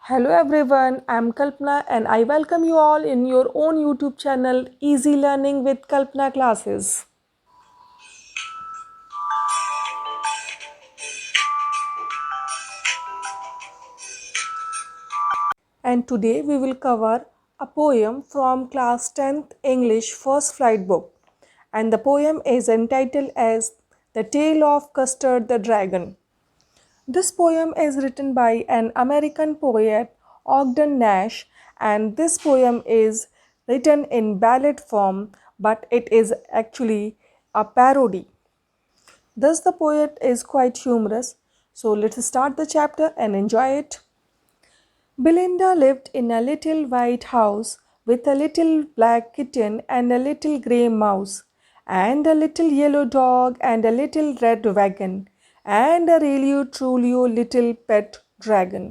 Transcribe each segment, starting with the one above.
Hello everyone, I'm Kalpana and I welcome you all in your own YouTube channel Easy Learning with Kalpana Classes. And today we will cover a poem from class 10th English first flight book. And the poem is entitled as The Tale of Custard the Dragon. This poem is written by an American poet, Ogden Nash, and this poem is written in ballad form, but it is actually a parody. Thus, the poet is quite humorous. So, let's start the chapter and enjoy it. Belinda lived in a little white house with a little black kitten and a little grey mouse, and a little yellow dog and a little red wagon, and a really truly little pet dragon.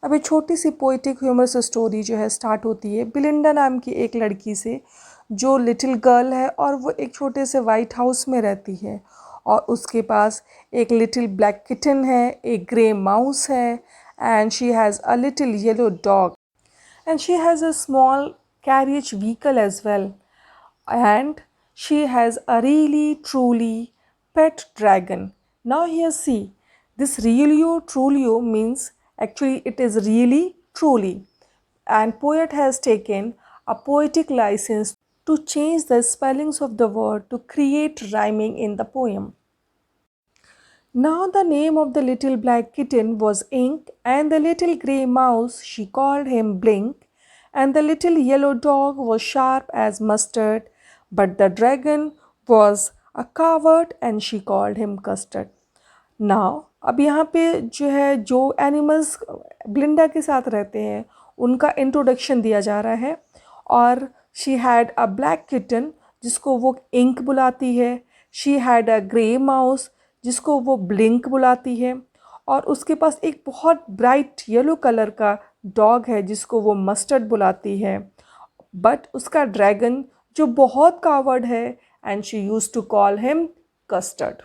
अब एक छोटी सी poetic humerus story जो है start होती है बिलिंडा नाम की एक लड़की से जो लिटिल गर्ल है और वो एक छोटे से वाइट हाउस में रहती है और उसके पास एक लिटिल ब्लैक किटन है, एक ग्रे माउस है and she has a little yellow dog and she has a small carriage vehicle as well, and she has a really truly pet dragon. Now here see, this realio trulio means actually it is really truly, and poet has taken a poetic license to change the spellings of the word to create rhyming in the poem. Now the name of the little black kitten was Ink, and the little grey mouse she called him Blink, and the little yellow dog was sharp as mustard, but the dragon was a coward and she called him Custard. Now अब यहाँ पे जो animals ब्लिंडा के साथ रहते हैं उनका introduction दिया जा रहा है और she had a black kitten जिसको वो इंक बुलाती है, she had a grey mouse जिसको वो ब्लिंक बुलाती है और उसके पास एक बहुत ब्राइट येलो कलर का डॉग है जिसको वो मस्टर्ड बुलाती है, बट उसका ड्रैगन जो बहुत कावर्ड है and she used to call him custard.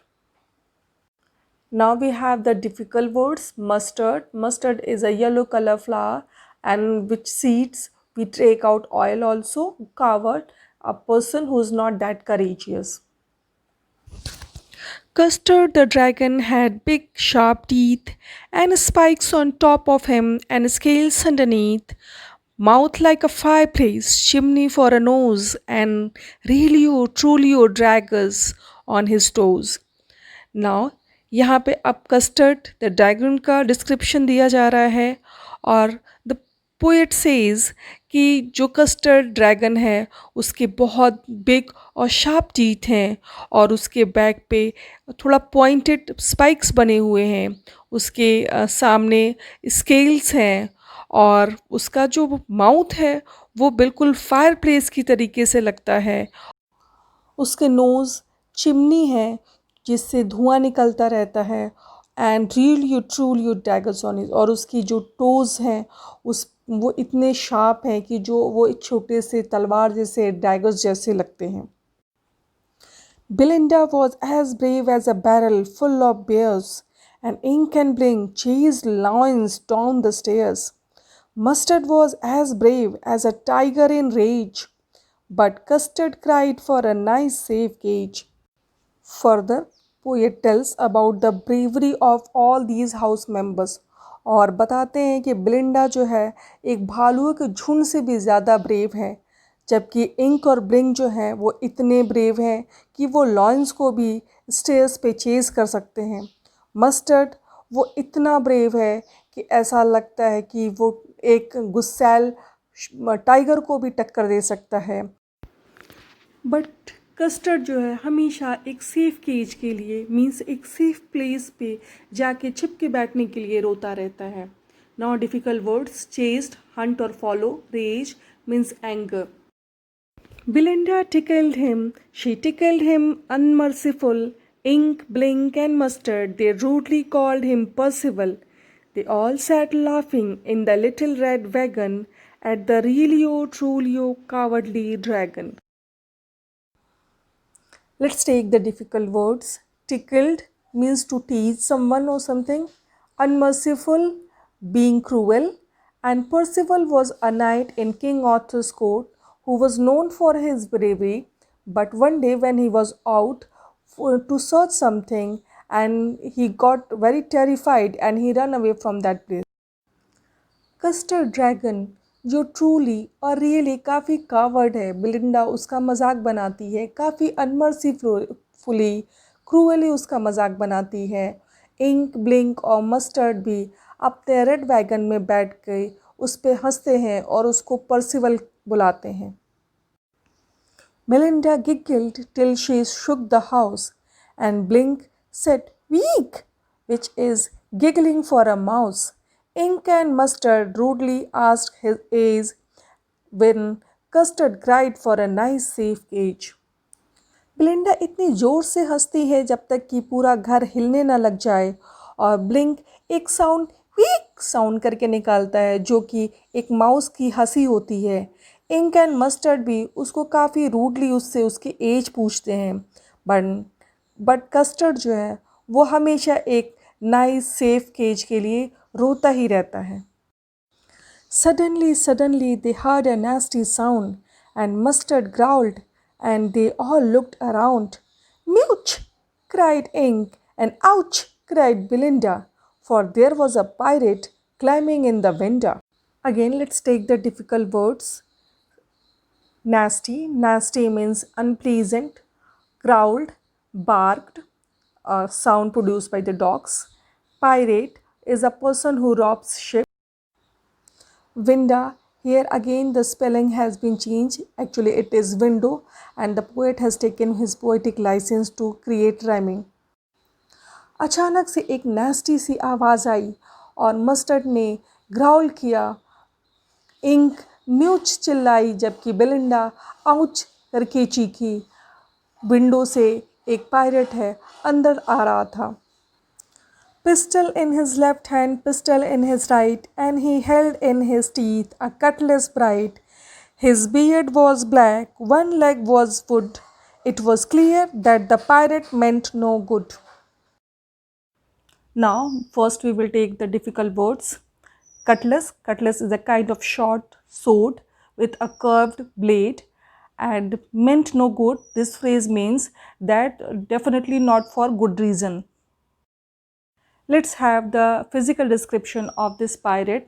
Now we have the difficult words. Mustard. Mustard is a yellow color flower and which seeds we take out oil also. Coward, a person who is not that courageous. Custard the dragon had big sharp teeth and spikes on top of him and scales underneath, mouth like a fireplace, chimney for a nose, and really truly draggers on his toes. Now यहाँ पे अब custard the dragon का description दिया जा रहा है और the poet says कि जो कस्टर्ड ड्रैगन है उसके बहुत बिग और शार्प टीथ हैं और उसके बैक पे थोड़ा पॉइंटेड स्पाइक्स बने हुए हैं, उसके सामने स्केल्स हैं और उसका जो माउथ है वो बिल्कुल फायर प्लेस की तरीके से लगता है, उसके नोज़ चिमनी है जिससे धुआं निकलता रहता है and real you truly you daggers on it, और उसकी जो टोज़ हैं उस वो इतने शार्प हैं कि जो वो एक छोटे से तलवार जैसे डैगर्स जैसे लगते हैं. Belinda was as brave as a barrel full of bears, and Ink and Blink chased lions down the stairs. Mustard was as brave as a tiger in rage, but Custard cried for a nice safe cage. Further, poet tells about the bravery of all these house members और बताते हैं कि बिलिंडा जो है एक भालुओं के झुंड से भी ज़्यादा ब्रेव है, जबकि इंक और ब्लिंक जो हैं वो इतने ब्रेव हैं कि वो लॉयंस को भी स्टेयर्स पे चेज़ कर सकते हैं. मस्टर्ड वो इतना ब्रेव है कि ऐसा लगता है कि वो एक गुस्सैल टाइगर को भी टक्कर दे सकता है. बट कस्टर्ड जो है हमेशा एक सेफ केज के लिए मीन्स एक सेफ प्लेस पे जाके छिप के बैठने के लिए रोता रहता है. Now difficult words. Chased, hunt और follow. Rage means anger. Belinda tickled him, she tickled him unmerciful. Ink, Blink, and Mustard, they rudely called him Percival. They all sat laughing in the little red wagon at the realio trulio cowardly dragon. Let's take the difficult words. Tickled means to tease someone or something. Unmerciful being cruel, and Percival was a knight in King Arthur's court who was known for his bravery. But one day, when he was out to search something, and he got very terrified and he ran away from that place. Custard dragon जो truly और really काफ़ी coward है, बिलिंडा उसका मजाक बनाती है, काफ़ी अनमर्सीफुली cruelly उसका मजाक बनाती है। इंक, ब्लिंक और मस्टर्ड भी अपने रेड वैगन में बैठ के उस पर हंसते हैं और उसको पर्सिवल बुलाते हैं। Melinda giggled till she shook the house, and Blink said, "Weak," which is giggling for a mouse. Ink and Mustard rudely asked his age when Custard cried for a nice safe cage. Belinda इतनी ज़ोर से हंसती है जब तक कि पूरा घर हिलने न लग जाए, और ब्लिंक एक साउंड वीक साउंड करके निकालता है जो कि एक माउस की हंसी होती है। इंक एंड मस्टर्ड भी उसको काफ़ी रूडली उससे उसकी एज पूछते हैं, बट कस्टर्ड जो है वो हमेशा एक नाइस सेफ केज के लिए रोता ही रहता है। Suddenly, they heard a nasty sound, and Mustard growled, and they all looked around. "Mewch!" cried Ink, and "Ouch!" cried Belinda, for there was a pirate climbing in the window. Again, let's take the difficult words. Nasty means unpleasant. Growled, barked, a sound produced by the dogs. Pirate is a person who robs ships. Winda, here again the spelling has been changed. Actually, it is window, and the poet has taken his poetic license to create rhyming. अचानक से एक nasty सी आवाज़ आई और mustard ने growl किया। Ink म्यूच चिल्लाई, जबकि Belinda ouch करके चीखी। विंडो से एक पायरेट है अंदर आ रहा था। Pistol in his left hand, pistol in his right, and he held in his teeth a cutlass bright. His beard was black, one leg was wood. It was clear that the pirate meant no good. Now, first we will take the difficult words. Cutlass. Cutlass is a kind of short sword with a curved blade, and meant no good. This phrase means that definitely not for good reason. Let's have the physical description of this pirate.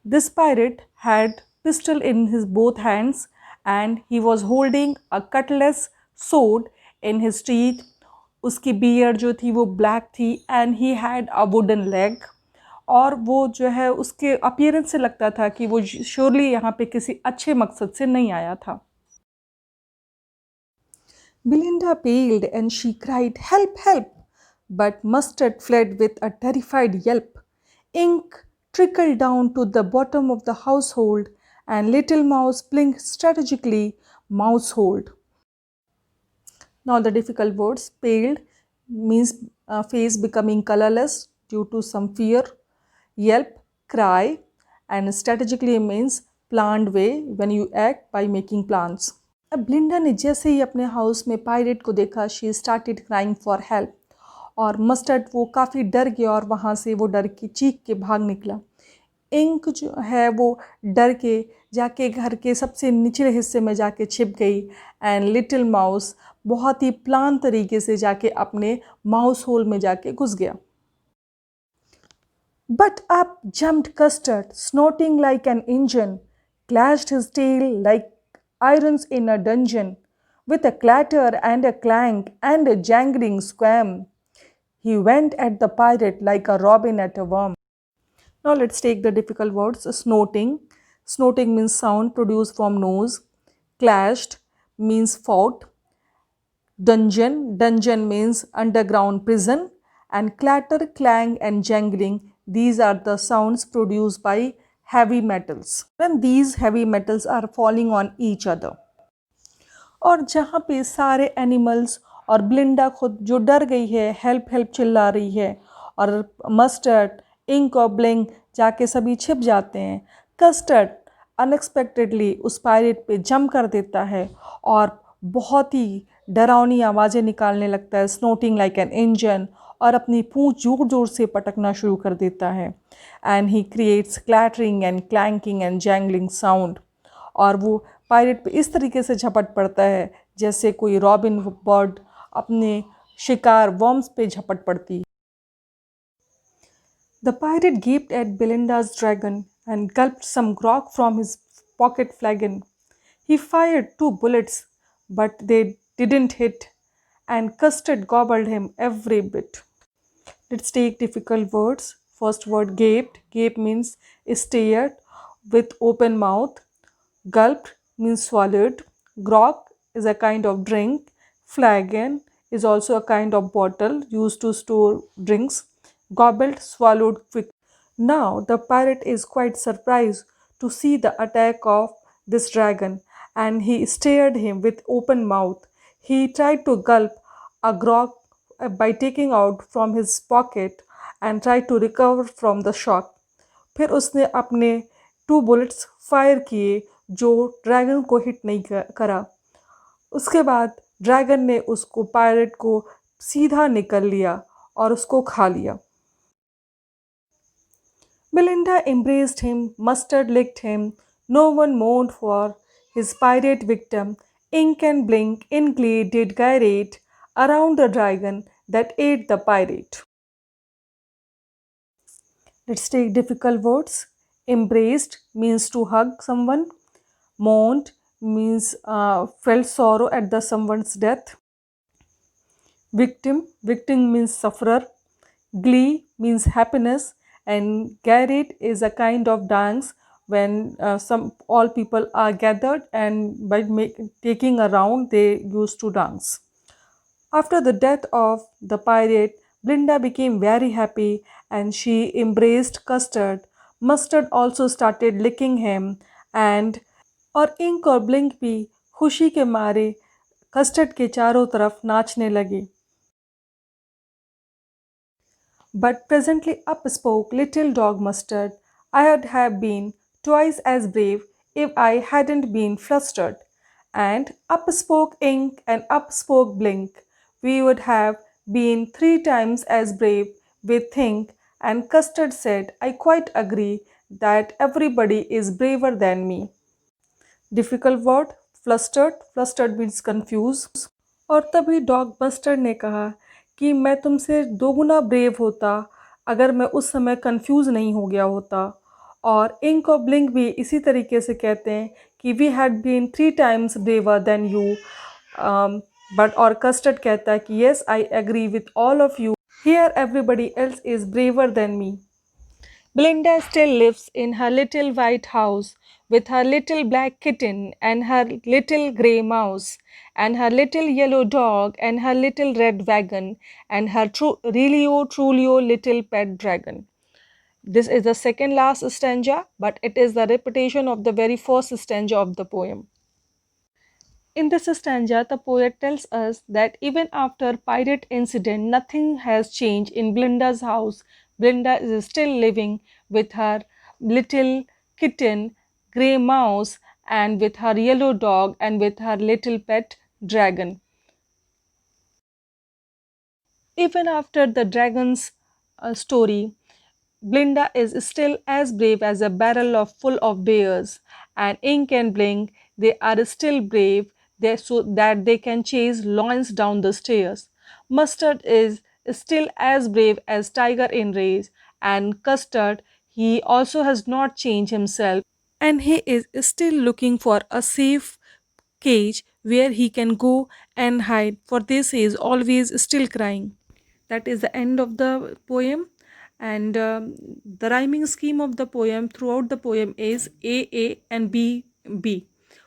This pirate had pistol in his both hands, and he was holding a cutlass sword in his teeth. उसकी beard जो थी वो black थी, and he had a wooden leg. और वो जो है उसके अपीयरेंस से लगता था कि वो श्योरली यहाँ पे किसी अच्छे मकसद से नहीं आया था। Belinda paled and she cried, "Help, help!" But Mustard fled with a terrified yelp. Ink trickled down to the bottom of the household, and Little Mouse blinked strategically, mousehold. Now the difficult words. Paled means face becoming colorless due to some fear. Yelp, cry, and strategically means planned way when you act by making plans. अब ब्लिंडा ने जैसे ही अपने house में pirate को देखा, she started crying for help, और mustard वो काफ़ी डर गया और वहाँ से वो डर की चीख के भाग निकला। इंक जो है वो डर के जाके घर के सबसे निचले हिस्से में जाके छिप गई, एंड लिटिल माउस बहुत ही प्लान तरीके से जाके अपने माउस होल में जाके घुस गया। But up jumped Custard, snorting like an engine, clashed his tail like irons in a dungeon, with a clatter and a clank and a jangling squam. He went at the pirate like a robin at a worm. Now let's take the difficult words. Snorting. Snorting means sound produced from nose. Clashed means fought. Dungeon. Dungeon means underground prison. And clatter, clang and jangling, these are the sounds produced by heavy metals. When these heavy metals are falling on each other. और जहाँ पे सारे animals और ब्लिंडा खुद जो डर गई है, हेल्प हेल्प चिल्ला रही है, और मस्टर्ड, इंक और ब्लिंक जाके सभी छिप जाते हैं, कस्टर्ड अनएक्सपेक्टेडली उस पायरेट पे जंप कर देता है और बहुत ही डरावनी आवाज़ें निकालने लगता है, स्नोटिंग लाइक एन इंजन, और अपनी पूंछ जोर जोर से पटकना शुरू कर देता है। And he creates clattering and clanking and jangling sound. और वो पायरेट पे इस तरीके से झपट पड़ता है जैसे कोई रॉबिन बर्ड अपने शिकार वर्म्स पे झपट पड़ती। The pirate gaped at Belinda's dragon and gulped some grog from his pocket flagon. He fired 2 bullets, but they didn't hit, and Custard gobbled him every bit. Let's take difficult words. First word gaped. Gape means stared with open mouth. Gulped means swallowed. Grog is a kind of drink. Flagon is also a kind of bottle used to store drinks. Gobbled, swallowed quick. Now the pirate is quite surprised to see the attack of this dragon, and he stared him with open mouth. He tried to gulp a grog by taking out from his pocket and tried to recover from the shock. फिर उसने अपने 2 bullets fire किए जो dragon को hit नहीं करा। उसके बाद ड्रैगन ने उसको पायरेट को सीधा निकल लिया और उसको खा लिया। Belinda embraced him, Mustard licked him. No one mourned for his pirate victim. Ink and Blink in glee did gyrate around the dragon that ate the pirate. Let's take difficult words. Embraced means to hug someone. Mourned means felt sorrow at the someone's death. Victim means sufferer. Glee means happiness, and gyrate is a kind of dance when some all people are gathered and by taking a round they used to dance. After the death of the pirate, Blinda became very happy and she embraced Custard. Mustard also started licking him and और ink और blink भी खुशी के मारे custard के चारों तरफ नाचने लगे। But presently up spoke little dog Mustard. I'd have been twice as brave if I hadn't been flustered. And up spoke Ink and up spoke Blink. We would have been 3 times as brave, we think. And Custard said, I quite agree that everybody is braver than me. Difficult word flustered. Flustered means confused. और तभी dog buster ने कहा कि मैं तुमसे दोगुना brave होता अगर मैं उस समय कंफ्यूज नहीं हो गया होता। और इंक और ब्लिंक भी इसी तरीके से कहते हैं कि we had been 3 times braver than you. But और कस्टर्ड कहता है कि yes I agree with all of you, here everybody else is braver than me. Belinda still lives in her little white house with her little black kitten and her little grey mouse and her little yellow dog and her little red wagon and her Trulio little pet dragon. This is the second last stanza, but it is the repetition of the very first stanza of the poem. In this stanza, the poet tells us that even after pirate incident, nothing has changed in Blinda's house. Blinda is still living with her little kitten, grey mouse, and with her yellow dog and with her little pet dragon. Even after the dragon's story, Blinda is still as brave as a barrel full of bears, and Ink and Blink, they are still brave so that they can chase lions down the stairs. Mustard is still as brave as Tiger in rage, and Custard, he also has not changed himself, and he is still looking for a safe cage where he can go and hide, for this he is always still crying. That is the end of the poem. And the rhyming scheme of the poem throughout the poem is A and B B.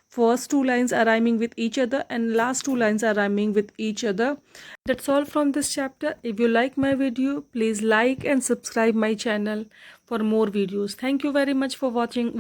First 2 lines are rhyming with each other and last 2 lines are rhyming with each other. That's all from this chapter. If you like my video, please like and subscribe my channel for more videos. Thank you very much for watching.